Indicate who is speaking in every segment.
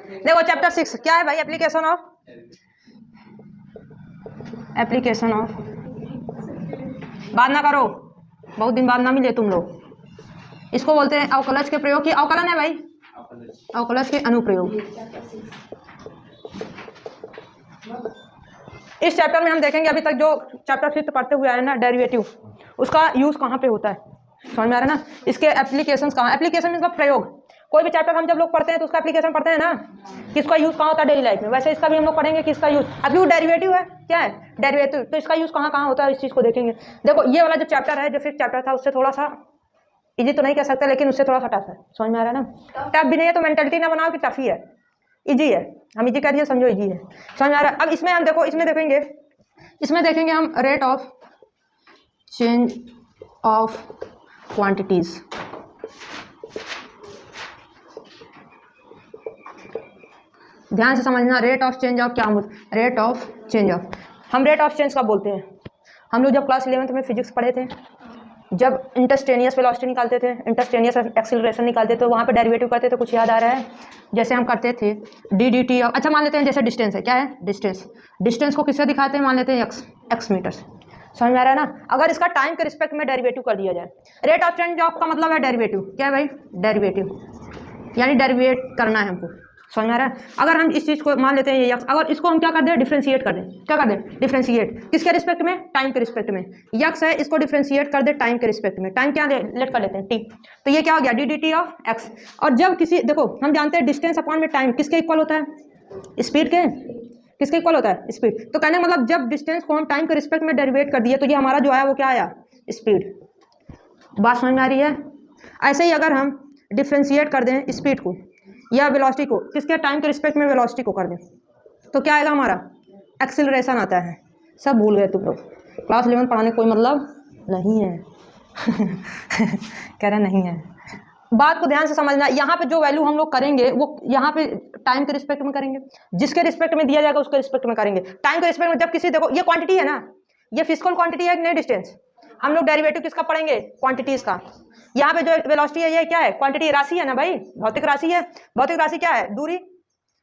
Speaker 1: देखो चैप्टर 6 क्या है भाई? एप्लीकेशन ऑफ बात ना करो, बहुत दिन बाद ना मिले तुम लोग। इसको बोलते हैं अवकलज के प्रयोग की, अवकलन है भाई, अवकलज के अनुप्रयोग। इस चैप्टर में हम देखेंगे अभी तक जो चैप्टर 6 पढ़ते हुए आए ना डेरिवेटिव, उसका यूज कहाँ पे होता है, समझ में आ रहा है ना? इसके एप्लीकेशंस कहाँ, एप्लीकेशन मींस प्रयोग। कोई भी चैप्टर हम जब लोग पढ़ते हैं तो उसका एप्लीकेशन पढ़ते हैं ना, किसका यूज कहाँ होता है डेली लाइफ में। वैसे इसका भी हम लोग पढ़ेंगे कि इसका यूज, अभी वो डेरिवेटिव है, क्या है डेरिवेटिव, तो इसका यूज कहाँ कहाँ होता है इस चीज को देखेंगे। देखो ये वाला जो चैप्टर है, जो 5th चैप्टर था, उससे थोड़ा सा इजी तो नहीं कह सकते, लेकिन उससे थोड़ा सा टफ है, समझ में आ रहा है ना? टफ भी नहीं है तो मेंटलिटी ना बनाओ कि टफ ही है, इजी है। हम इजी कह दिए, समझो इजी है, समझ में आ रहा है? अब इसमें हम देखो, इसमें देखेंगे हम rate of change of quantities. ध्यान से समझना, रेट ऑफ चेंज ऑफ क्या, रेट ऑफ चेंज ऑफ, हम रेट ऑफ चेंज कब बोलते हैं? हम लोग जब क्लास 11th में फिजिक्स पढ़े थे, जब इंटरस्टेनियस वेलोसिटी निकालते थे, इंटरस्टेनियस एक्सीलरेशन निकालते थे, तो वहाँ पे डेरिवेटिव करते थे, कुछ याद आ रहा है? जैसे हम करते थे डी डी टी, अच्छा मान लेते हैं जैसे डिस्टेंस है, क्या है डिस्टेंस को किससे दिखाते हैं, मान लेते हैं एक्स मीटर, समझ में आ रहा है ना? अगर इसका टाइम के रिस्पेक्ट में डेरिवेटिव कर दिया जाए, रेट ऑफ चेंज ऑफ का मतलब है डेरिवेटिव, क्या है भाई? डेरिवेटिव, यानी डेरिवेट करना है हमको, समझ में आ रहा है? अगर हम इस चीज़ को मान लेते हैं ये यक्स, अगर इसको हम क्या कर दें, डिफ्रेंशिएट कर दें, क्या कर दें? डिफ्रेंशिएट, किसके रिस्पेक्ट में? टाइम के रिस्पेक्ट में। यक्स है, इसको डिफ्रेंशिएट कर दे टाइम के रिस्पेक्ट में, टाइम क्या लेट कर लेते हैं, टी, तो ये क्या हो गया, D D T of x. और जब किसी, देखो हम जानते हैं डिस्टेंस अपॉन में टाइम किसके इक्वल होता है, स्पीड के, किसके इक्वल होता है, स्पीड। तो कहने मतलब जब डिस्टेंस को हम टाइम के रिस्पेक्ट में डेरिवेट कर दिए, तो ये हमारा जो आया वो क्या आया, स्पीड। बात समझ में आ रही है? ऐसे ही अगर हम डिफ्रेंशिएट कर दें स्पीड को या वेलोसिटी को, किसके टाइम के रिस्पेक्ट में वेलोसिटी को कर दें, तो क्या आएगा हमारा, एक्सीलरेशन आता है। सब भूल गए तुम लोग, क्लास 11 पढ़ाने कोई मतलब नहीं है कह रहे नहीं है। बात को ध्यान से समझना, यहाँ पे जो वैल्यू हम लोग करेंगे वो यहाँ पे टाइम के रिस्पेक्ट में करेंगे, जिसके रिस्पेक्ट में दिया जाएगा उसके रिस्पेक्ट में करेंगे। टाइम के रिस्पेक्ट में जब किसी, देखो ये क्वांटिटी है ना, ये फिजिकल क्वांटिटी है कि नहीं डिस्टेंस, हम लोग डेरिवेटिव किसका पढ़ेंगे, क्वांटिटीज का। यहाँ पे जो वेलोसिटी है ये क्या है, क्वांटिटी, राशि है ना भाई, भौतिक राशि है। भौतिक राशि क्या है, दूरी।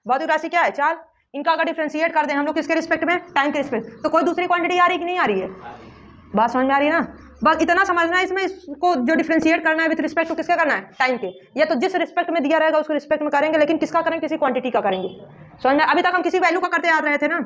Speaker 1: भौतिक राशि क्या है, चाल। इनका अगर डिफ्रेंशिएट कर दें हम लोग किसके रिस्पेक्ट में, टाइम के रिस्पेक्ट, तो कोई दूसरी क्वांटिटी आ रही कि नहीं आ रही है? बात समझ में आ रही है ना? बस इतना समझना है, इसमें इसको जो डिफ्रेंशिएट करना है विथ रिस्पेक्ट टू किसका करना है, टाइम के। या तो जिस रिस्पेक्ट में दिया रहेगा उसके रिस्पेक्ट में करेंगे, लेकिन किसका करेंगे, किसी क्वांटिटी का करेंगे, समझ में? अभी तक हम किसी वैल्यू का करते आ रहे थे ना,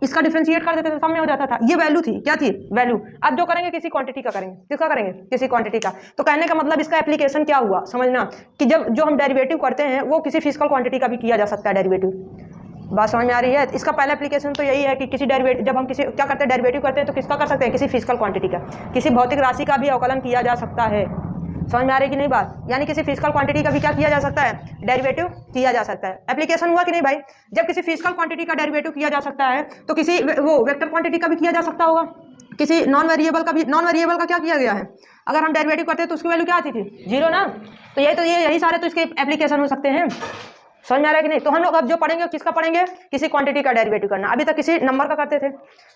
Speaker 1: इसका डिफरेंशिएट कर देते थे, सब में हो जाता था, ये वैल्यू थी, क्या थी, वैल्यू। अब जो करेंगे किसी क्वांटिटी का करेंगे, किसका करेंगे, किसी क्वांटिटी का। तो कहने का मतलब इसका एप्लीकेशन क्या हुआ, समझना कि जब जो हम डेरिवेटिव करते हैं वो किसी फिजिकल क्वांटिटी का भी किया जा सकता है डेरिवेटिव। बात समझ में आ रही है? इसका पहला एप्लीकेशन तो यही है कि किसी डेरिवेटिव, जब हम किसी क्या करते हैं डेरिवेटिव करते हैं तो किसका कर सकते हैं, किसी फिजिकल क्वांटिटी का, किसी भौतिक राशि का भी अवकलन किया जा सकता है। समझ में आ रही कि नहीं बात? यानी किसी फिजिकल क्वांटिटी का भी क्या किया जा सकता है, डेरिवेटिव किया जा सकता है। एप्लीकेशन हुआ कि नहीं भाई? जब किसी फिजिकल क्वांटिटी का डेरिवेटिव किया जा सकता है तो किसी वो वेक्टर क्वांटिटी का भी किया जा सकता होगा, किसी नॉन वेरिएबल का भी। नॉन वेरिएबल का क्या किया गया है, अगर हम डेरिवेटिव करते हैं तो उसकी वैल्यू क्या आती थी, 0 ना। तो यही सारे तो इसके एप्लीकेशन हो सकते हैं। समझ में आ रहा है कि नहीं? तो हम लोग अब जो पढ़ेंगे किसका पढ़ेंगे, किसी क्वांटिटी का डेरिवेटिव करना। अभी तक किसी नंबर का करते थे,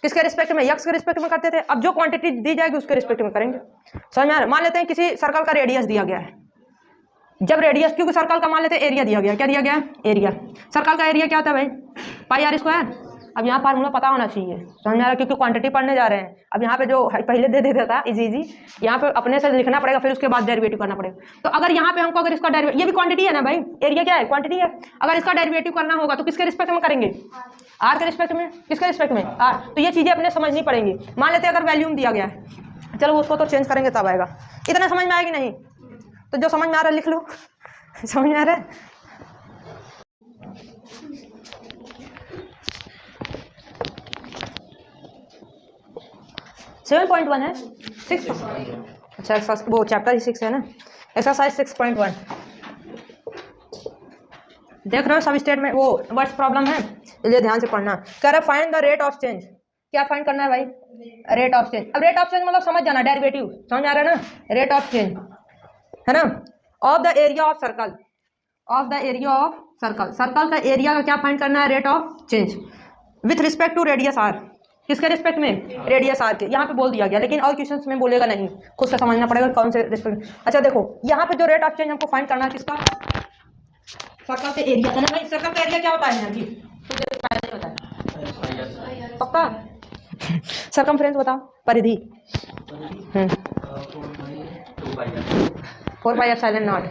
Speaker 1: किसके रिस्पेक्ट में, यक्स के रिस्पेक्ट में करते थे। अब जो क्वांटिटी दी जाएगी उसके रिस्पेक्ट में करेंगे। समझ में आ रहा है? मान लेते हैं किसी सर्कल का रेडियस दिया गया है, जब रेडियस, क्योंकि सर्कल का मान लेते हैं एरिया दिया गया, क्या दिया गया है, एरिया। सर्कल का एरिया क्या होता है भाई, पाई आर स्क्वायर। अब यहाँ फार्मूला पता होना चाहिए, समझ में आ रहा है? क्योंकि क्वांटिटी पढ़ने जा रहे हैं। अब यहाँ पे जो पहले दे देता था इजी, यहाँ पे अपने से लिखना पड़ेगा, फिर उसके बाद डेरिवेटिव करना पड़ेगा। तो अगर यहाँ पे हमको, अगर इसका डेरिवेटिव, ये भी क्वांटिटी है ना भाई, एरिया क्या है, क्वांटिटी है। अगर इसका डेरिवेटिव करना होगा तो किसके रिस्पेक्ट में करेंगे, आर के रिस्पेक्ट में। किसके रिस्पेक्ट में, आर। तो ये चीज़ें अपने समझनी पड़ेंगी। मान लेते हैं अगर वैल्यूम दिया गया है, चलो उसको तो चेंज करेंगे तब आएगा। इतना समझ में आएगी नहीं? तो जो समझ में आ रहा है लिख लो। समझ में आ रहा है? 7.1 है, 6। अच्छा वो चैप्टर ही 6 है ना, एक्सरसाइज 6.1 देख रहे हो। सब स्टेट में वो वर्ड्स प्रॉब्लम है, इसलिए ध्यान से पढ़ना। कह रहा है find the rate of change. क्या फाइंड करना है भाई, रेट ऑफ चेंज। अब रेट ऑफ चेंज मतलब समझ जाना, डेरिवेटिव, समझ आ रहा है ना, रेट ऑफ चेंज है ना, of the area of circle, of the area of circle. Circle का एरिया का क्या फाइंड करना है, rate of change with respect to radius R. किसके रिस्पेक्ट में, रेडियस आर के। यहाँ पे बोल दिया गया, लेकिन और क्वेश्चंस में बोलेगा नहीं, खुद से समझना पड़ेगा कौन से रिस्पेक्ट। अच्छा देखो यहाँ पे जो रेट ऑफ चेंज हमको फाइंड करना है किसका, सर्कल से एरिया है ना भाई, सर्कल का एरिया क्या होता है एनर्जी, तो पहले होता है पक्का। सरकमफ्रेंस बताओ, परिधि 4 पाई एप्सिलॉन नॉट।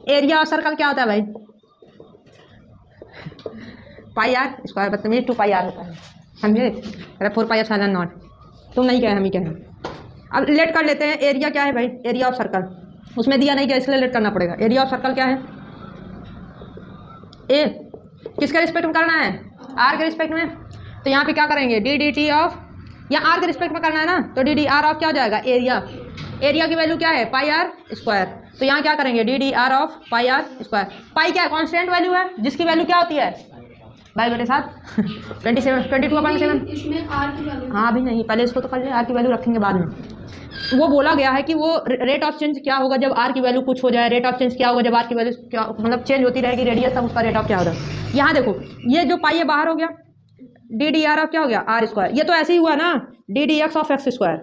Speaker 1: एरिया और सर्कल क्या होता है भाई, पाई आर स्क्वायर, बदतमीज 2 पाई आर होता है, समझे। अरे 4 पाई एप्सिलॉन नॉट, तुम नहीं कहे हम ही कहें। अब लेट कर लेते हैं, एरिया क्या है भाई, एरिया ऑफ सर्कल, उसमें दिया नहीं क्या, इसलिए लेट करना पड़ेगा। एरिया ऑफ सर्कल क्या है, ए किसके रिस्पेक्ट में करना है, आर के रिस्पेक्ट में। तो यहाँ पे क्या करेंगे, डी डी टी ऑफ, या आर के रिस्पेक्ट में करना है ना, तो डी डी आर ऑफ क्या हो जाएगा, एरिया। एरिया की वैल्यू क्या है, पाई आर स्क्वायर। तो यहाँ क्या करेंगे, D D R of pi R square. Pi क्या है, कॉन्स्टेंट वैल्यू है, जिसकी वैल्यू क्या होती है भाई मेरे साथ 27 22/7।
Speaker 2: इसमें आर की वैल्यू,
Speaker 1: हाँ अभी नहीं, पहले इसको तो कर ले, आर की वैल्यू रखेंगे बाद में। वो बोला गया है कि वो रेट ऑफ चेंज क्या होगा जब आर की वैल्यू कुछ हो जाए, रेट ऑफ चेंज क्या होगा जब आर की वैल्यू क्या मतलब चेंज होती रहेगी रेडियस, तब उसका रेट ऑफ क्या होगा। यहाँ देखो ये जो पाई है बाहर हो गया, डी डी आर ऑफ क्या हो गया, आर स्क्वायर। ये तो ऐसे ही हुआ ना, D D x of x square.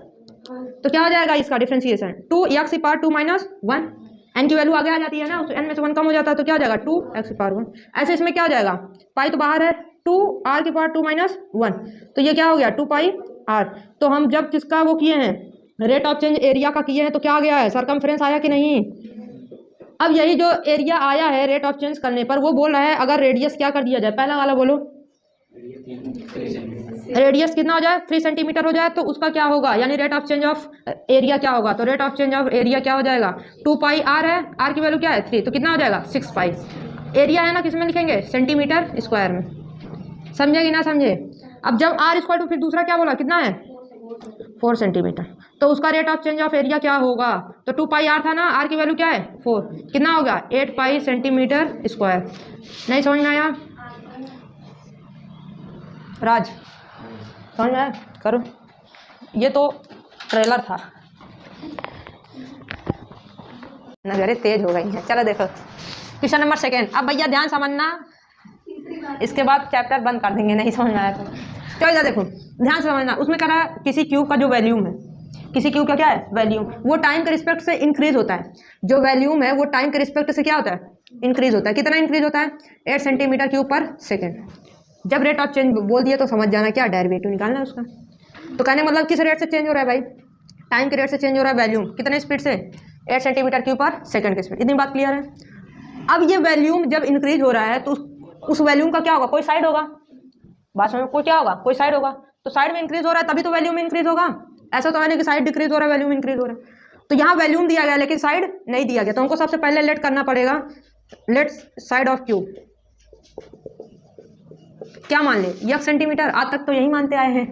Speaker 1: तो क्या हो जाएगा इसका डिफ्रेंसिएशन, 2 एक्स पावर 2 - 1, एन की वैल्यू आगे आ जाती है ना, एन में से 1 कम हो जाता है, तो क्या हो जाएगा 2 एक्स पावर 1। ऐसे इसमें क्या हो जाएगा, पाई तो बाहर है, 2 आर की पावर 2 - 1, तो ये क्या हो गया 2 पाई आर। तो हम जब किसका वो किए हैं, रेट ऑफ चेंज एरिया का किए हैं, तो क्या आ गया है, सरकमफ्रेंस आया कि नहीं। अब यही जो एरिया आया है रेट ऑफ चेंज करने पर, वो बोल रहा है अगर रेडियस क्या कर दिया जाए, पहला वाला बोलो, रेडियस कितना हो जाए 3 सेंटीमीटर हो जाए, तो उसका क्या होगा, यानी rate of change of area क्या होगा। तो rate of change of area क्या हो जाएगा, 2 पाई आर है, आर की वैल्यू क्या है 3, तो कितना हो जाएगा 6 पाई। एरिया है ना, किस में लिखेंगे, सेंटीमीटर स्क्वायर में, समझे कि ना समझे। अब जब आर स्क्वायर, तो फिर दूसरा क्या बोला, कितना है 4 सेंटीमीटर, तो उसका rate of change of area क्या होगा, तो 2 पाई आर था ना, आर की वैल्यू क्या है 4, कितना होगा 8 पाई सेंटीमीटर स्क्वायर। नहीं समझ में आया राज, समझ में आया, करो। ये तो ट्रेलर था, नजरें तेज हो गई हैं। चलो देखो क्वेश्चन नंबर 2। अब भैया ध्यान समझना, इसके बाद चैप्टर बंद कर देंगे, नहीं समझ में आया तो। चलो इधर देखो, ध्यान से समझना। उसमें कह रहा है किसी क्यूब का जो वैल्यूम है, किसी क्यूब का क्या है वैल्यूम, वो टाइम के रिस्पेक्ट से इंक्रीज होता है। जो वैल्यूम है वो टाइम के रिस्पेक्ट से क्या होता है, इंक्रीज होता है। कितना इंक्रीज होता है, 8 सेंटीमीटर क्यूब पर सेकेंड। जब रेट ऑफ चेंज बोल दिया तो समझ जाना क्या डेरिवेटिव निकालना है उसका। तो कहने मतलब किस रेट से चेंज हो रहा है भाई, टाइम के रेट से चेंज हो रहा है वैल्यूम, कितने स्पीड से 8 सेंटीमीटर क्यूब पर सेकेंड की स्पीड। इतनी बात क्लियर है। अब ये वैल्यूम जब इंक्रीज हो रहा है तो उस वैल्यूम का क्या होगा, कोई साइड होगा, बात समझ में, कोई क्या होगा, कोई साइड होगा। तो साइड में इंक्रीज हो रहा है तभी तो वैल्यूम इंक्रीज होगा, ऐसा तो है नहीं कि साइड डिक्रीज हो रहा है वैल्यूम इंक्रीज हो रहा है। तो यहाँ वैल्यूम दिया गया लेकिन साइड नहीं दिया गया, तो हमको सबसे पहले लेट करना पड़ेगा, लेट साइड ऑफ क्यूब क्या मान ले, 1 सेंटीमीटर। आज तक तो यही मानते आए हैं,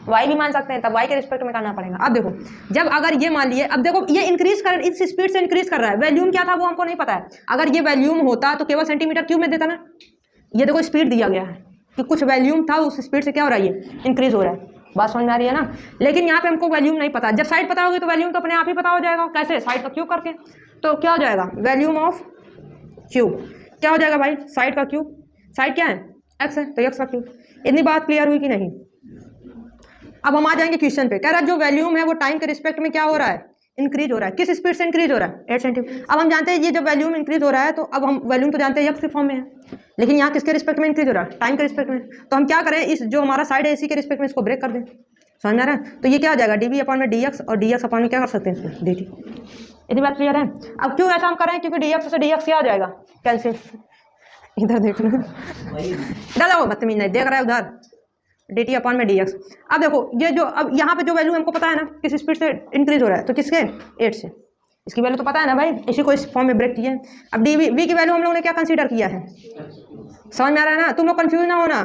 Speaker 1: वाई भी मान सकते हैं, तब वाई के रिस्पेक्ट में करना पड़ेगा। अब देखो जब अगर ये मान लिए, अब देखो ये इंक्रीज कर, इस स्पीड से इंक्रीज कर रहा है, वैल्यूम क्या था वो हमको नहीं पता है। अगर ये वैल्यूम होता तो केवल सेंटीमीटर क्यूब में देता ना। ये देखो स्पीड दिया गया है कि कुछ वैल्यूम था, उस स्पीड से क्या हो रहा है, ये इंक्रीज हो रहा है। बात समझ में आ रही है ना। लेकिन यहाँ पे हमको वैल्यूम नहीं पता। जब साइड पता होगी तो वैल्यूम तो अपने आप ही पता हो जाएगा। कैसे, साइड का क्यूब करके। तो क्या हो जाएगा, वैल्यूम ऑफ क्यूब क्या हो जाएगा भाई, साइड का क्यूब। साइड क्या है, एक्स है, तो एक्स का क्यूब। इतनी बात क्लियर हुई कि नहीं। अब हम आ जाएंगे क्वेश्चन पे। कह रहा है जो वैल्यूम है वो टाइम के रिस्पेक्ट में क्या हो रहा है, इंक्रीज हो रहा है। किस स्पीड से इंक्रीज हो रहा है, 8 सेंटीमीटर। अब हम जानते हैं ये जब वैल्यूम इंक्रीज हो रहा है, तो अब हम वैल्यूम तो जानते हैं एक्स के फॉर्म में है, लेकिन यहाँ किसके रिस्पेक्ट में इंक्रीज हो रहा है, टाइम के रिस्पेक्ट में। तो हम क्या करें, इस जो हमारा साइड है इसी के रिस्पेक्ट में इसको ब्रेक कर दें। समझ में आ रहा है। तो ये क्या हो जाएगा, डी अपॉन में डी एक्स, और डी एक्स अपॉन में क्या कर सकते हैं इसको, डी टी। इतनी बात क्लियर है। अब क्यों ऐसा हम कर रहे हैं, क्योंकि डी एक्स से डी एक्स क्या हो जाएगा, कैंसिल। इधर देख लो, इधर जाओ, बदतमीज नहीं देख रहा है उधर, डी टी अपॉन में डी एक्स। अब देखो ये जो, अब यहाँ पे जो वैल्यू हमको पता है ना किस स्पीड से इंक्रीज हो रहा है, तो किसके 8 से। इसकी वैल्यू तो पता है ना भाई, इसी को इस फॉर्म में ब्रेक किया है। अब डी वी की वैल्यू हम लोगों ने क्या कंसीडर किया है, समझ में आ रहा है ना। तुम लोग कंफ्यूज ना होना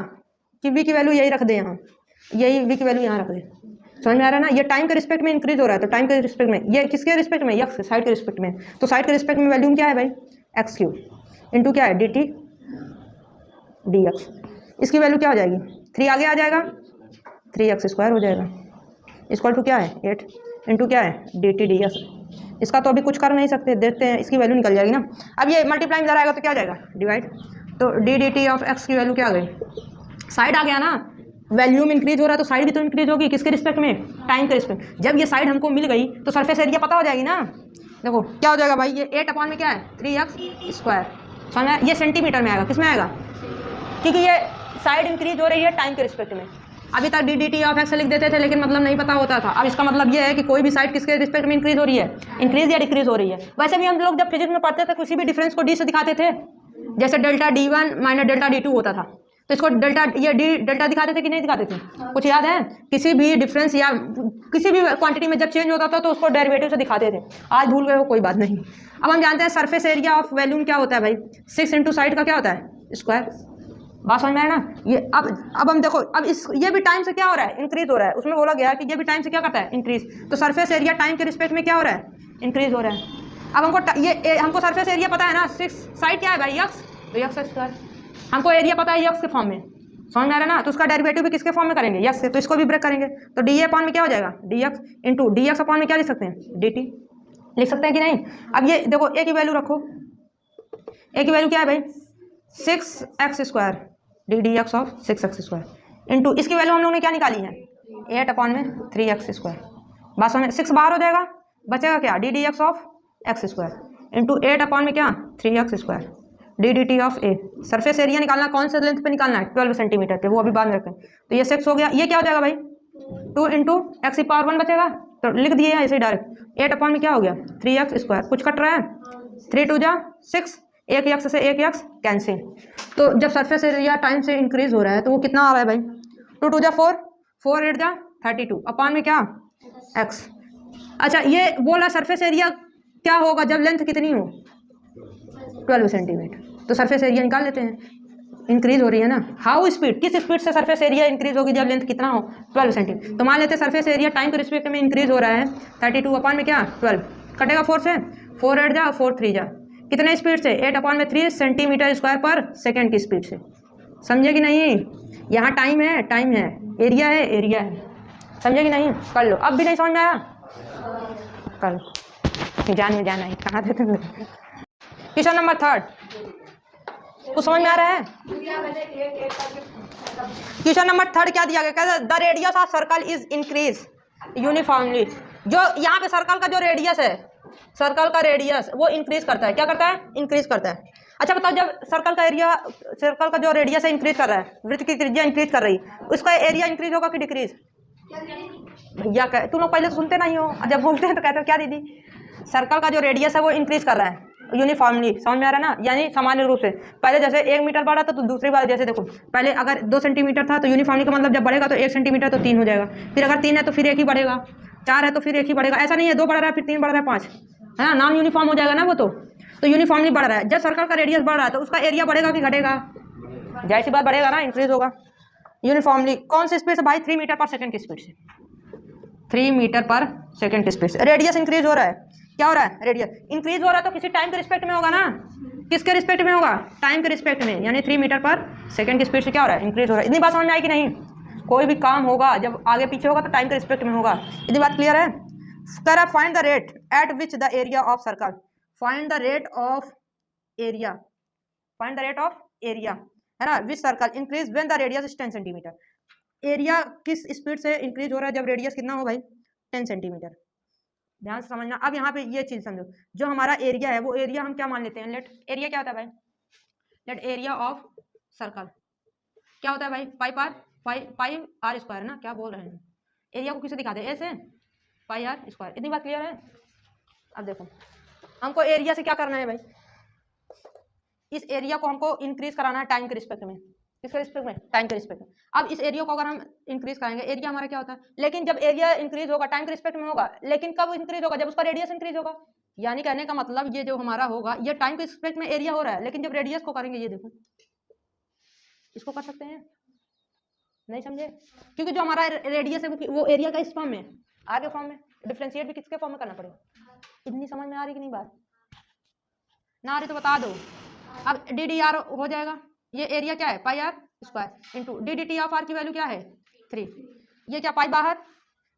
Speaker 1: कि वी की वैल्यू यही रख दे, यहाँ यही वी की वैल्यू यहाँ रख दे। समझ में आ रहा है ना। ये टाइम के रिस्पेक्ट में इंक्रीज हो रहा है, तो टाइम के रिस्पेक्ट में, ये किसके रिस्पेक्ट में, एक्स साइड के रिस्पेक्ट में। तो साइड के रिस्पेक्ट में वैल्यूम क्या है भाई, एक्स क्यूब इंटू क्या है, डी टी डी एक्स। इसकी वैल्यू क्या हो जाएगी, 3 आगे आ जाएगा, 3x स्क्वायर हो जाएगा, इक्वल टू क्या है 8 इंटू क्या है डी टी डी एक्स। इसका तो अभी कुछ कर नहीं सकते, देखते हैं, इसकी वैल्यू निकल जाएगी ना। अब ये मल्टीप्लाई इधर आएगा तो क्या आ जाएगा, डिवाइड। तो D D T of X की वैल्यू क्या आ गई, साइड आ गया ना। वैल्यूम इंक्रीज हो रहा है तो साइड भी तो इंक्रीज होगी, किसके रिस्पेक्ट में, टाइम के रिस्पेक्ट। जब ये साइड हमको मिल गई तो सरफेस एरिया पता हो जाएगी ना। देखो क्या हो जाएगा भाई, ये 8 अपॉन में क्या है 3x स्क्वायर, समझ में? ये सेंटीमीटर में आएगा, किस में आएगा, क्योंकि ये साइड इंक्रीज हो रही है टाइम के रिस्पेक्ट में। अभी तक D D T of x लिख देते थे लेकिन मतलब नहीं पता होता था। अब इसका मतलब ये है कि कोई भी साइड किसके रिस्पेक्ट में इंक्रीज हो रही है, इंक्रीज या डिक्रीज हो रही है। वैसे भी हम लोग जब फिजिक्स में पढ़ते थे किसी भी डिफरेंस को डी से दिखाते थे, जैसे delta D1 minus delta D2 होता था, तो इसको डेल्टा ये डी डेल्टा दिखाते थे कि नहीं दिखाते थे, कुछ याद है? किसी भी डिफरेंस या किसी भी क्वांटिटी में जब चेंज होता था तो उसको डेरिवेटिव से दिखाते थे। आज भूल गए हो, कोई बात नहीं। अब हम जानते हैं सरफेस एरिया ऑफ वॉल्यूम क्या होता है भाई, 6 इंटू साइड का क्या होता है स्क्वायर। बात समझ में आया ना? ये अब हम देखो, अब इस ये भी टाइम से क्या हो रहा है, इंक्रीज हो रहा है। उसमें बोला गया है कि ये भी टाइम से क्या करता है, इंक्रीज। तो सरफेस एरिया टाइम के रिस्पेक्ट में क्या हो रहा है, इंक्रीज हो रहा है। अब हमको सरफेस एरिया पता है ना, 6 साइड क्या है भाई यक्स, तो यक्स स्क्वायर। हमको एरिया पता है यक्स के फॉर्म में, समझ में आ रहा है ना? तो उसका डेरिवेटिव भी किसके फॉर्म में करेंगे, यक्स से, तो इसको भी ब्रेक करेंगे। तो डी ए अपॉन में क्या हो जाएगा, D x into D x upon में क्या लिख सकते हैं, डी टी लिख सकते हैं कि नहीं। अब ये देखो ए की वैल्यू रखो, ए की वैल्यू क्या है भाई 6x square D D x of 6x square into इसकी वैल्यू हम लोगों ने क्या निकाली है 8 अपॉन में 3x स्क्वायर। बस समझ, 6 बाहर हो जाएगा, बचेगा क्या D D x of x square into 8 upon में क्या 3x square D D T of A. Surface area निकालना कौन से लेंथ पे निकालना है, 12 सेंटीमीटर पे, वो अभी बाद में रखें। तो ये 6 हो गया, ये क्या हो जाएगा भाई 2 इंटू एक्स की पावर 1 बचेगा, तो लिख दिए ऐसे ही डायरेक्ट। 8 अपॉन में क्या हो गया 3x स्क्वायर, कुछ कट रहा है 3 2 जा 6, एक एक्स से एक एक्स कैंसिल। तो जब सरफेस एरिया टाइम से इंक्रीज हो रहा है तो वो कितना आ रहा है भाई 2 2 जा 4, 4 8 जा 32 अपॉन में क्या x। अच्छा ये बोला सरफेस एरिया क्या होगा जब लेंथ कितनी हो 12 सेंटीमीटर, तो सरफेस एरिया निकाल लेते हैं, इंक्रीज हो रही है ना। हाउ स्पीड, किस स्पीड से सरफेस एरिया इंक्रीज होगी जब लेंथ कितना हो 12 सेंटीमीटर। तो मान लेते हैं सरफेस एरिया टाइम के रिस्पेक्ट में इंक्रीज हो रहा है 32 अपॉन में क्या 12, कटेगा 4 से 4 8 जा 4 3 जा, कितने स्पीड से 8 अपॉन में 3 सेंटीमीटर स्क्वायर पर सेकेंड की स्पीड से। समझे कि नहीं, यहाँ टाइम है, टाइम है, एरिया है, एरिया है, समझे कि नहीं। कर लो, अब भी नहीं समझ में आया कर लो, जान में जाना है कहाँ देते हैं। क्वेश्चन नंबर 3 कुछ समझ में आ रहा है। क्वेश्चन नंबर 3 क्या दिया गया, कहता है the radius of circle is increase uniformly. जो यहाँ पे सर्कल का जो रेडियस है, सर्कल का रेडियस वो इंक्रीज करता है, क्या करता है इंक्रीज करता है। अच्छा बताओ जब सर्कल का एरिया, सर्कल का जो रेडियस है इंक्रीज कर रहा है, वृत्त की त्रिज्या इंक्रीज कर रही है, उसका एरिया इंक्रीज होगा कि डिक्रीज। भैया तुम लोग पहले तो सुनते नहीं हो, जब बोलते हैं तो कहते हो क्या दीदी, सर्कल का जो रेडियस है वो इंक्रीज कर रहा है यूनिफॉर्मली, समझ में आ रहा है ना, यानी सामान्य रूप से। पहले जैसे 1 मीटर बढ़ा था तो दूसरी बार जैसे देखो पहले अगर 2 सेंटीमीटर था तो यूनिफॉर्मली का मतलब जब बढ़ेगा तो 1 सेंटीमीटर तो 3 हो जाएगा, फिर अगर 3 है तो फिर 1 ही बढ़ेगा, 4 है तो फिर 1 ही बढ़ेगा, ऐसा नहीं है 2 बढ़ रहा है फिर 3 बढ़ रहा है 5 है ना, नॉन यूनिफॉर्म हो जाएगा ना वो। तो यूनिफॉर्मली बढ़ रहा है। जब सर्कल का रेडियस बढ़ रहा है तो उसका एरिया बढ़ेगा कि घटेगा, जाहिर सी बात बढ़ेगा ना, इंक्रीज होगा यूनिफॉर्मली। कौन सी स्पीड से भाई 3 मीटर पर सेकंड की स्पीड से, 3 मीटर पर सेकंड की स्पीड से रेडियस इंक्रीज हो रहा है। क्या हो रहा है, रेडियस इंक्रीज हो रहा है तो किसी टाइम के रिस्पेक्ट में होगा ना, किसके रिस्पेक्ट में होगा, टाइम के रिस्पेक्ट में, यानी 3 मीटर पर सेकंड की स्पीड से क्या हो रहा है, इंक्रीज हो रहा है। इतनी बात समझ में आई कि नहीं। कोई भी काम होगा जब आगे पीछे होगा तो टाइम के रिस्पेक्ट में होगा, इतनी बात क्लियर है। कह रहा find the rate at which the area of circle, find the rate of area, find the rate of area है ना, which circle increase when the radius is 10 centimetre. Area किस स्पीड से इंक्रीज हो रहा है जब रेडियस कितना हो भाई 10 सेंटीमीटर। ध्यान से समझना। अब यहाँ पे ये चीज समझो, जो हमारा एरिया है वो एरिया हम क्या मान लेते हैं, लेट एरिया क्या होता है भाई, लेट एरिया ऑफ सर्कल क्या होता है भाई पाई आर स्क्वायर ना, क्या बोल रहे हैं, एरिया को किसे दिखाते हैं ऐसे पाई आर स्क्वायर। इतनी बात क्लियर है। अब देखो हमको एरिया से क्या करना है भाई, इस एरिया को हमको इंक्रीज कराना है टाइम के रिस्पेक्ट में, किसके रिस्पेक्ट में, टाइम के रिस्पेक्ट में। अब इस एरिया को अगर हम इंक्रीज करेंगे, एरिया हमारा क्या होता है, लेकिन जब एरिया इंक्रीज होगा टाइम के रिस्पेक्ट में होगा, लेकिन कब इंक्रीज होगा, जब उसका रेडियस इंक्रीज होगा। यानी कहने का मतलब ये जो हमारा होगा ये टाइम के रिस्पेक्ट में एरिया हो रहा है, लेकिन जब रेडियस को करेंगे, ये देखो इसको कर सकते हैं, नहीं समझे, क्योंकि जो हमारा रेडियस है वो एरिया का इस फॉर्म में, आर के फॉर्म में, डिफरेंशिएट भी किसके फॉर्म में करना पड़ेगा। इतनी समझ में आ रही कि नहीं बात, ना आ रही तो बता दो। अब डी डी आर हो जाएगा, ये एरिया क्या है pi R square into D D T of R की वैल्यू क्या है 3, ये क्या पाई बाहर,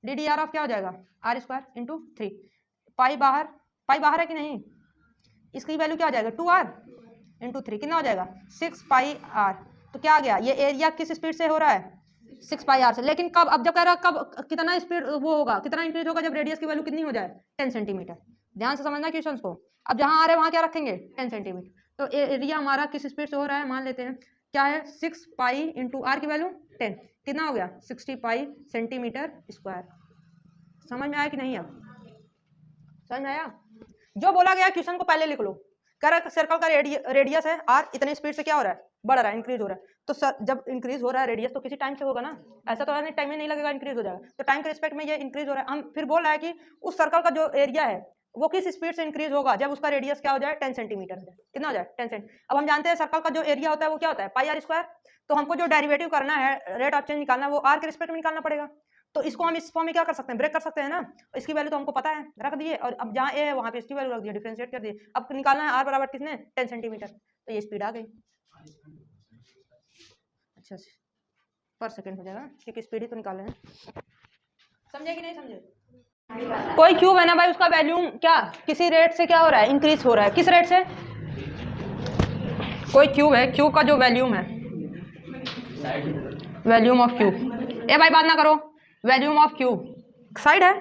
Speaker 1: डी डी आर ऑफ क्या हो जाएगा आर स्क्वायर इंटू 3, पाई बाहर है कि नहीं, इसकी वैल्यू क्या हो जाएगा 2r इंटू 3, कितना हो जाएगा 6 पाई आर। तो क्या आ गया, ये एरिया किस स्पीड से हो रहा है 6 पाई आर से, लेकिन कब, अब जब कह रहा कब कितना स्पीड वो होगा, कितना इंक्रीज होगा जब रेडियस की वैल्यू कितनी हो जाए 10 सेंटीमीटर। ध्यान से समझना क्वेश्चन को। अब जहाँ आ रहे हैं वहाँ क्या रखेंगे 10 सेंटीमीटर। तो एरिया हमारा किस स्पीड से हो रहा है मान लेते हैं, क्या है 6 पाई इंटू आर की वैल्यू 10, कितना हो गया 60 पाई सेंटीमीटर स्क्वायर। समझ में आया कि नहीं? अब समझ में आया? जो बोला गया क्वेश्चन को पहले लिख लो। कर सर्कल का रेडियस है आर, इतने स्पीड से क्या हो रहा है, बढ़ रहा है, इंक्रीज हो रहा है। तो जब इंक्रीज हो रहा है रेडियस तो किसी टाइम से होगा ना, ऐसा तो है नहीं टाइम में नहीं लगेगा इंक्रीज हो जाएगा। तो टाइम के रिस्पेक्ट में ये इंक्रीज हो रहा है। हम फिर बोल रहा है कि उस सर्कल का जो एरिया है वो किस स्पीड से इंक्रीज होगा, जब उसका रेडियस क्या हो जाए 10 सेंटीमीटर हो जाए। कितना हो जाए 10 सेंट। अब हम जानते हैं सर्कल का जो एरिया होता है वो क्या होता है पाई आर स्क्वायर। तो हमको जो डेरिवेटिव करना है, रेट ऑफ चेंज निकालना है, वो आर के रिस्पेक्ट में निकालना पड़ेगा। तो इसको हम इस फॉर्म में क्या कर सकते हैं, ब्रेक कर सकते हैं ना। इसकी वैल्यू तो हमको पता है, रख दिए, और अब जहाँ ए है वहाँ पे इसकी वैल्यू रख दिए, डिफरेंशिएट कर दिए। अब निकालना है आर बराबर किसने 10 सेंटीमीटर। तो ये स्पीड आ गई। अच्छा पर सेकंड हो जाएगा क्योंकि स्पीड ही तो निकाल रहे हैं। समझे कि नहीं समझे? कोई क्यूब है ना भाई, उसका वैल्यूम क्या किसी रेट से क्या हो रहा है, इंक्रीज हो रहा है। किस रेट से? कोई क्यूब है, क्यूब का जो वैल्यूम है, वैल्यूम ऑफ क्यूब, ए भाई बात ना करो, वैल्यूम ऑफ क्यूब साइड है,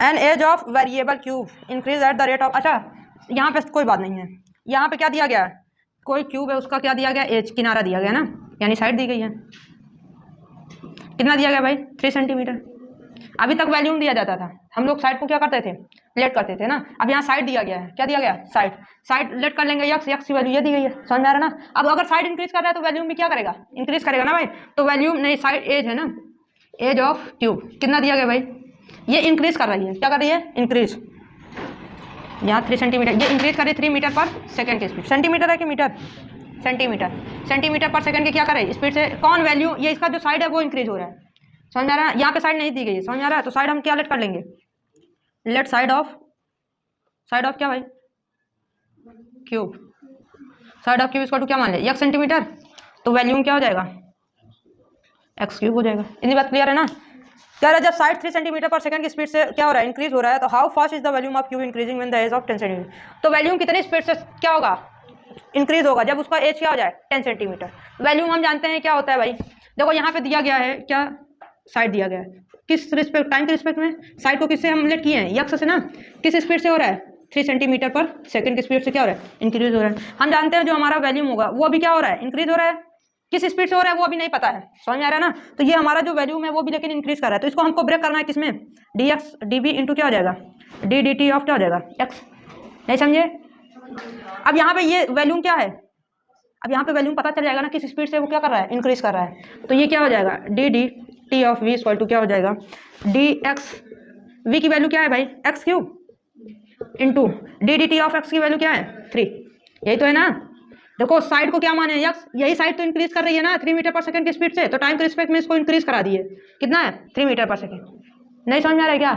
Speaker 1: an edge of variable cube increase at the rate of. अच्छा यहाँ पे कोई बात नहीं है, यहाँ पे क्या दिया गया है, कोई क्यूब है उसका क्या दिया गया, एज किनारा दिया गया ना, यानी साइड दी गई है। कितना दिया गया भाई 3 सेंटीमीटर। अभी तक वैल्यूम दिया जाता था, हम लोग साइड को क्या करते थे, लेट करते थे ना। अब यहाँ साइड दिया गया है, क्या दिया गया साइड, साइड लेट कर लेंगे, यक्स, यक्स की वैल्यू ये दी गई है। समझ में आ रहा है ना? अब अगर साइड इंक्रीज कर रहा है तो वैल्यूम भी क्या करेगा, इंक्रीज करेगा ना भाई। तो वैल्यूम नहीं, साइड एज है ना, एज ऑफ क्यूब कितना दिया गया भाई, ये इंक्रीज कर रही है, क्या कर रही है, इंक्रीज। यहाँ 3 सेंटीमीटर, ये इंक्रीज कर रही है 3 मीटर पर सेकंड की स्पीड। सेंटीमीटर है कि मीटर, सेंटीमीटर, सेंटीमीटर पर सेकंड की क्या कर रही है स्पीड से। कौन वैल्यू, ये इसका जो साइड है वो इंक्रीज हो रहा है। समझ आ रहा है? यहाँ पे साइड नहीं दी गई है, समझ आ रहा है? तो साइड हम क्या लेट कर लेंगे, let side of, side of क्या भाई, क्यूब, साइड ऑफ क्यूब इसका टू क्या मान ले, 1 सेंटीमीटर। तो वैल्यूम क्या हो जाएगा, एक्स क्यूब हो जाएगा। इतनी बात क्लियर है ना? कह रहा है जब साइड 3 सेंटीमीटर पर सेकंड की स्पीड से क्या हो रहा है, इंक्रीज हो रहा है, तो how fast is the volume of cube increasing when the edge of 10 centimetre. तो वैल्यूम कितनी स्पीड से क्या होगा, इंक्रीज होगा, जब उसका एज क्या हो जाए 10 सेंटीमीटर। वैल्यूम हम जानते हैं क्या होता है भाई, देखो यहाँ पे दिया गया है क्या, साइड दिया गया है, किस रिस्पेक्ट, टाइम के रिस्पेक्ट में। साइड को किससे हम लेट किए हैं, यक्स से ना। किस स्पीड से हो रहा है, 3 सेंटीमीटर पर सेकंड की स्पीड से क्या हो रहा है, इंक्रीज हो रहा है। हम जानते हैं जो हमारा वैल्यूम होगा वो अभी क्या हो रहा है, इंक्रीज हो रहा है। किस स्पीड से हो रहा है वो अभी नहीं पता है, समझ में आ रहा है ना? तो ये हमारा जो वैल्यूम है वो भी लेकिन इंक्रीज कर रहा है। तो इसको हमको ब्रेक करना है किसमें, D X D B into क्या हो जाएगा, डी डी टी ऑफ क्या हो जाएगा एक्स। नहीं समझे? अब यहाँ पे ये वैल्यूम क्या है, अब यहाँ पे वैल्यूम पता चल जाएगा ना किस स्पीड से वो क्या कर रहा है, इंक्रीज कर रहा है। तो ये क्या हो जाएगा, D D T of V equal to क्या हो जाएगा, डी एक्स, वी की वैल्यू क्या है भाई X cube into D D T of X की वैल्यू क्या है 3। यही तो है ना? देखो साइड को क्या माने यक्स, यही साइड तो इंक्रीज कर रही है ना 3 मीटर पर सेकंड की स्पीड से। तो टाइम के रिस्पेक्ट में इसको इंक्रीज करा दिए, कितना है 3 मीटर पर सेकंड। नहीं समझ में आ रहा है क्या?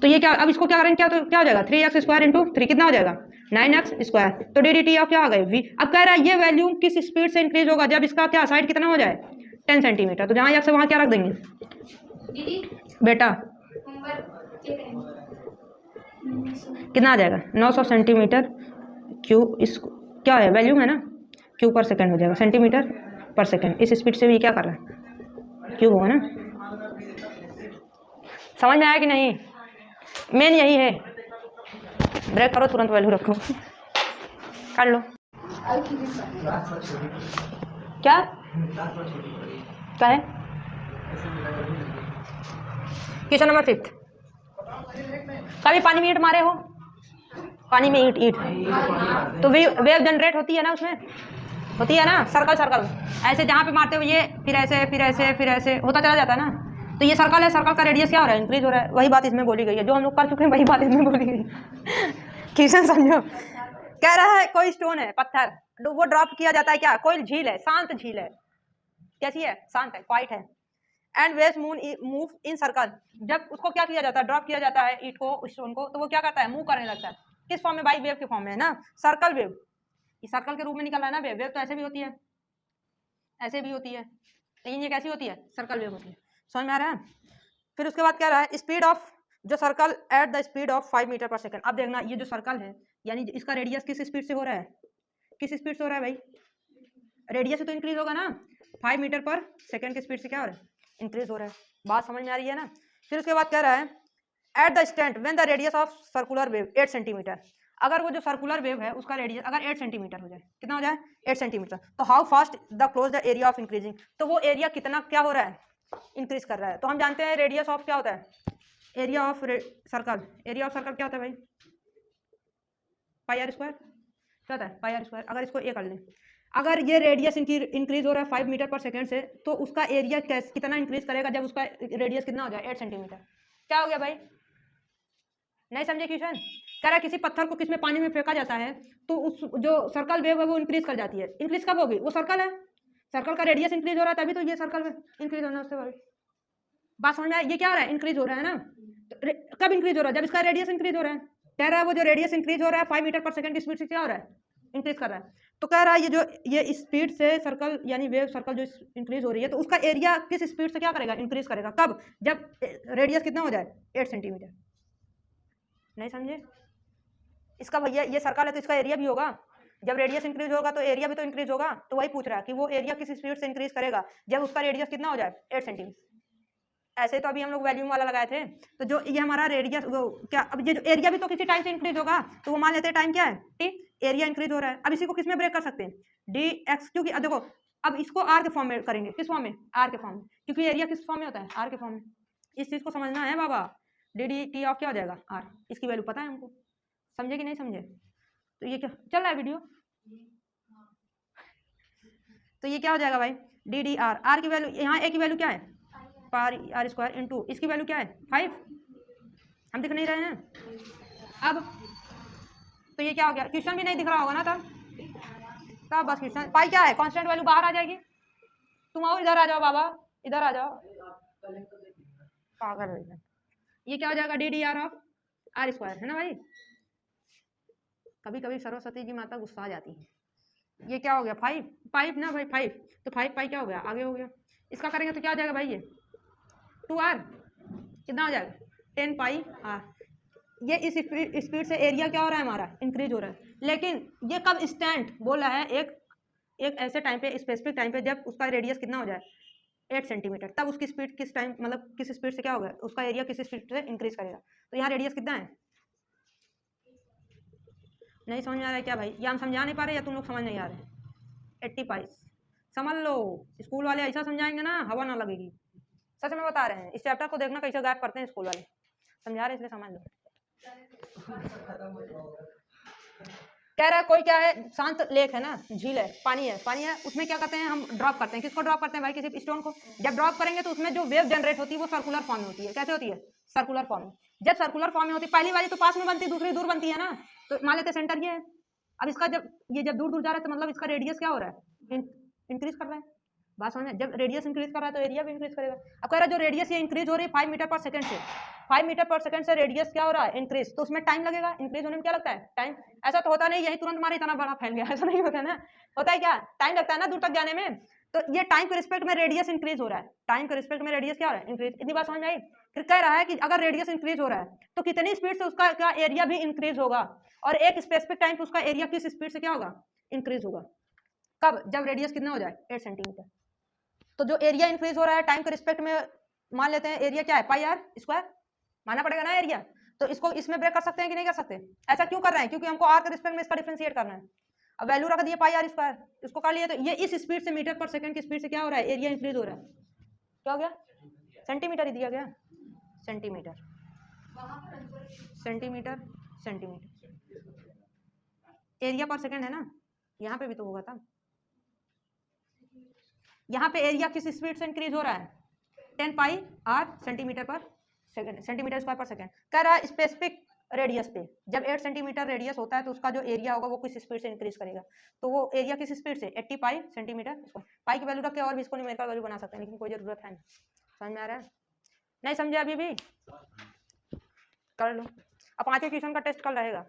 Speaker 1: तो ये क्या, अब इसको क्या करेंगे, क्या तो क्या हो जाएगा 3x स्क्वायर इंटू 3 कितना हो जाएगा 9x स्क्वायर। तो डी डी टी ऑफ क्या हो गए वी। अब कह रहा है ये वैल्यू किस स्पीड से इंक्रीज होगा, जब इसका क्या साइड कितना हो जाए 10 सेंटीमीटर। तो जहाँ यक्स है वहाँ क्या रख देंगे बेटा, कितना आ जाएगा 900 सेंटीमीटर क्यूब, इस क्या है वैल्यूम है ना, क्यूब पर सेकंड हो जाएगा, सेंटीमीटर पर सेकंड। इस स्पीड से भी क्या कर रहा है, क्यूब होगा ना। समझ में आया कि नहीं? मेन यही है, ब्रेक करो तुरंत वैल्यू रखो, कर लो। क्या क्या है क्वेश्चन नंबर 5, कभी पानी में ईंट मारे हो, पानी में ईंट ईंट तो वेव जनरेट होती है ना, उसमें होती है ना, सर्कल सर्कल ऐसे जहाँ पे मारते हो ये, फिर ऐसे फिर ऐसे फिर ऐसे होता चला जाता है ना। तो ये सर्कल है, सर्कल का रेडियस क्या हो रहा है, इंक्रीज हो रहा है। वही बात इसमें बोली गई है, जो हम लोग कर चुके हैं वही बात इसमें बोली गई है। क्वेश्चन समझो, कह रहा है कोई स्टोन है, पत्थर, वो ड्रॉप किया जाता है, क्या कोई झील है, शांत झील है, कैसी है, शांत है, क्वाइट है। And waves move in circle, जब उसको क्या किया जाता है, ड्रॉप किया जाता है ईंट को, स्टोन को, तो वो क्या करता है, मूव करने लगता है। किस फॉर्म में भाई, वेव के फॉर्म में है ना, सर्कल वेव, इस सर्कल के रूप में निकल रहा है ना वेव। वेव तो ऐसे भी होती है, ऐसे भी होती है, लेकिन ये कैसी होती है, सर्कल वेव होती है। समझ में आ रहा है? फिर उसके बाद क्या रहा है, स्पीड ऑफ जो circle at the speed of 5 metre पर सेकंड। अब देखना ये जो सर्कल है, यानी इसका रेडियस किस स्पीड से हो रहा है, किस स्पीड से हो रहा है भाई, रेडियस से तो इंक्रीज होगा ना, 5 मीटर पर सेकंड की स्पीड से क्या हो रहा है, इंक्रीज हो रहा है। बात समझ में आ रही है ना? फिर उसके बाद क्या रहा है, at the stand when the radius of circular wave 8 centimetre, अगर वो जो सर्कुलर वेव है उसका रेडियस अगर 8 सेंटीमीटर हो जाए, कितना हो जाए 8 सेंटीमीटर, तो how fast the close the area of increasing, तो वो एरिया कितना क्या हो रहा है इंक्रीज कर रहा है। तो हम जानते हैं रेडियस ऑफ क्या होता है, area of circle, area of circle क्या होता है भाई, पाई आर स्क्वायर, क्या होता है पाई आर स्क्वायर। अगर इसको ए कर लें, अगर ये रेडियस इंक्रीज हो रहा है 5 मीटर पर सेकेंड से, तो उसका एरिया कितना इंक्रीज करेगा जब उसका रेडियस कितना हो जाए 8 सेंटीमीटर। क्या हो गया भाई, नहीं समझे क्वेश्चन, कह रहा है किसी पत्थर को किसमें पानी में फेंका जाता है तो उस जो सर्कल वेव है वो इंक्रीज कर जाती है। इंक्रीज कब होगी, वो सर्कल है, सर्कल का रेडियस इंक्रीज हो रहा है तभी तो ये सर्कल में इंक्रीज होना उससे भाई। बात समझ में आया, ये क्या हो रहा है इंक्रीज हो रहा है ना, तो कब इंक्रीज हो रहा है जब इसका रेडियस इंक्रीज हो रहा है। कह रहा है वो जो रेडियस इंक्रीज हो रहा है 5 मीटर पर सेकंड की स्पीड से क्या हो रहा है इंक्रीज कर रहा है। तो कह रहा है ये स्पीड से सर्कल यानी वेव सर्कल जो इंक्रीज हो रही है तो उसका एरिया किस स्पीड से क्या करेगा इंक्रीज करेगा, कब, जब रेडियस कितना हो जाए 8 सेंटीमीटर। नहीं समझे, इसका भैया ये सर्कल है तो इसका एरिया भी होगा, जब रेडियस इंक्रीज होगा तो एरिया भी तो इंक्रीज होगा। तो वही पूछ रहा है कि वो एरिया किस स्पीड से इंक्रीज करेगा जब उसका रेडियस कितना हो जाए 8 सेंटीमीटर। ऐसे तो अभी हम लोग वैल्यूम वाला लगाए थे, तो जो ये हमारा रेडियस वो क्या, अब ये जो एरिया भी तो किसी टाइम से इंक्रीज होगा, तो वो मान लेते हैं टाइम क्या है टी, एरिया इंक्रीज हो रहा है। अब इसी को किस में ब्रेक कर सकते हैं, डी एक्स, क्योंकि अब देखो अब इसको आर के फॉर्म में करेंगे, किस फॉर्म में, आर के फॉर्म में, क्योंकि एरिया किस फॉर्म में होता है आर के फॉर्म में। इस चीज को समझना है बाबा, डी डी टी ऑफ क्या हो जाएगा आर, इसकी वैल्यू पता है हमको, समझे कि नहीं समझे। तो ये क्या चल रहा है वीडियो, तो ये क्या हो जाएगा भाई डी डी आर, आर की वैल्यू यहाँ ए की वैल्यू क्या है पार आर स्क्वायर इंटू इसकी वैल्यू क्या है 5, हम दिख नहीं रहे हैं अब। तो ये क्या हो गया, क्वेश्चन भी नहीं दिख रहा होगा ना तब बस क्वेश्चन पाई क्या है कांस्टेंट वैल्यू बाहर आ जाएगी। तुम आओ इधर आ जाओ बाबा, इधर आ जाओ पागल, ये क्या हो जाएगा D D R of R square, है ना भाई। कभी कभी सरस्वती जी माता गुस्सा आ जाती है। ये क्या हो गया 5 5 ना भाई 5, तो 5 पाई क्या हो गया आगे हो गया, इसका करेंगे तो क्या हो जाएगा भाई ये 2r, कितना हो जाएगा 10 पाई आर। ये इस स्पीड से एरिया क्या हो रहा है हमारा इंक्रीज हो रहा है, लेकिन ये कब स्टैंड बोल रहा है एक ऐसे टाइम पे स्पेसिफिक टाइम पे जब उसका रेडियस कितना हो जाए 8 सेंटीमीटर, तब उसकी स्पीड किस टाइम मतलब किस स्पीड से क्या होगा उसका एरिया किस स्पीड से इंक्रीज करेगा। तो यहाँ रेडियस कितना है, नहीं समझ में आ रहा है क्या भाई, या हम समझा नहीं पा रहे या तुम लोग समझ नहीं आ रहे। 80 पाई समझ लो, स्कूल वाले ऐसा समझाएंगे ना हवा ना लगेगी, सच में बता रहे हैं। इस चैप्टर को देखना कैसे गायब करते हैं स्कूल वाले, समझा रहे इसलिए समझ लो। कह रहा है कोई क्या है शांत लेक है ना, झील है, पानी है, उसमें क्या करते हैं हम ड्रॉप करते हैं, किसको ड्रॉप करते हैं भाई किसी स्टोन को। जब ड्रॉप करेंगे तो उसमें जो वेव जनरेट होती है वो सर्कुलर फॉर्म में होती है, कैसे होती है सर्कुलर फॉर्म में। जब सर्कुलर फॉर्म में होती है पहली वाली तो पास में बनती है दूसरी दूर बनती है ना, तो मान लेते सेंटर ये है। अब इसका जब दूर दूर जा रहा है तो मतलब इसका रेडियस क्या हो रहा है इंक्रीज कर रहा है। बात समझ में, जब रेडियस इंक्रीज कर रहा है तो एरिया भी इंक्रीज करेगा। अब कह रहा है जो रेडियस ये इंक्रीज हो रही है 5 मीटर पर सेकंड से, 5 मीटर पर सेकंड से रेडियस क्या हो रहा है इंक्रीज, तो उसमें टाइम लगेगा, इंक्रीज होने में क्या लगता है टाइम। ऐसा तो होता नहीं यही तुरंत हमारा इतना बड़ा फैल गया, ऐसा नहीं होता ना, होता है क्या टाइम लगता है ना दूर तक जाने में। तो ये टाइम के रिस्पेक्ट में रेडियस इंक्रीज हो रहा है, टाइम के रिस्पेक्ट में रेडियस क्या हो रहा है इंक्रीज। इतनी बात समझ में आई। फिर कह रहा है कि अगर रेडियस इंक्रीज हो रहा है तो कितनी स्पीड से उसका क्या एरिया भी इंक्रीज होगा, और एक स्पेसिफिक टाइम पे उसका एरिया किस स्पीड से क्या होगा इंक्रीज होगा, कब, जब रेडियस कितना हो जाए 8 सेंटीमीटर। तो जो एरिया इंक्रीज हो रहा है टाइम के रिस्पेक्ट में, मान लेते हैं एरिया क्या है पाई आर स्क्वायर, मानना पड़ेगा ना एरिया। तो इसको इसमें ब्रेक कर सकते हैं कि नहीं कर सकते, ऐसा क्यों कर रहे हैं क्योंकि हमको आर के रिस्पेक्ट में इसका डिफरेंशिएट करना है। अब वैल्यू रख दिए पाई आर स्क्वायर, इसको कर लिए, तो ये इस स्पीड से मीटर पर सेकंड की स्पीड से क्या हो रहा है एरिया इंक्रीज हो रहा है, क्या हो गया सेंटीमीटर ही दिया गया, सेंटीमीटर सेंटीमीटर सेंटीमीटर, एरिया पर सेकंड है ना, यहाँ पे भी तो होगा था। यहाँ पे एरिया किस स्पीड से इंक्रीज हो रहा है 10 पाई आर सेंटीमीटर पर सेकंड, सेंटीमीटर स्क्वायर पर सेकंड। कह रहा है स्पेसिफिक रेडियस पे जब 8 सेंटीमीटर रेडियस होता है तो उसका जो एरिया होगा वो किस स्पीड से इंक्रीज करेगा, तो वो एरिया किस स्पीड से 80 पाई सेंटीमीटर स्क्वायर। पाई की वैल्यू रख के और भी इसको न्यूमेरिकल वैल्यू बना सकते हैं, लेकिन कोई जरूरत है नहीं। समझ में आ रहा है, नहीं समझे अभी भी कर लो। अब 5वें क्वेश्चन का टेस्ट कल रहेगा।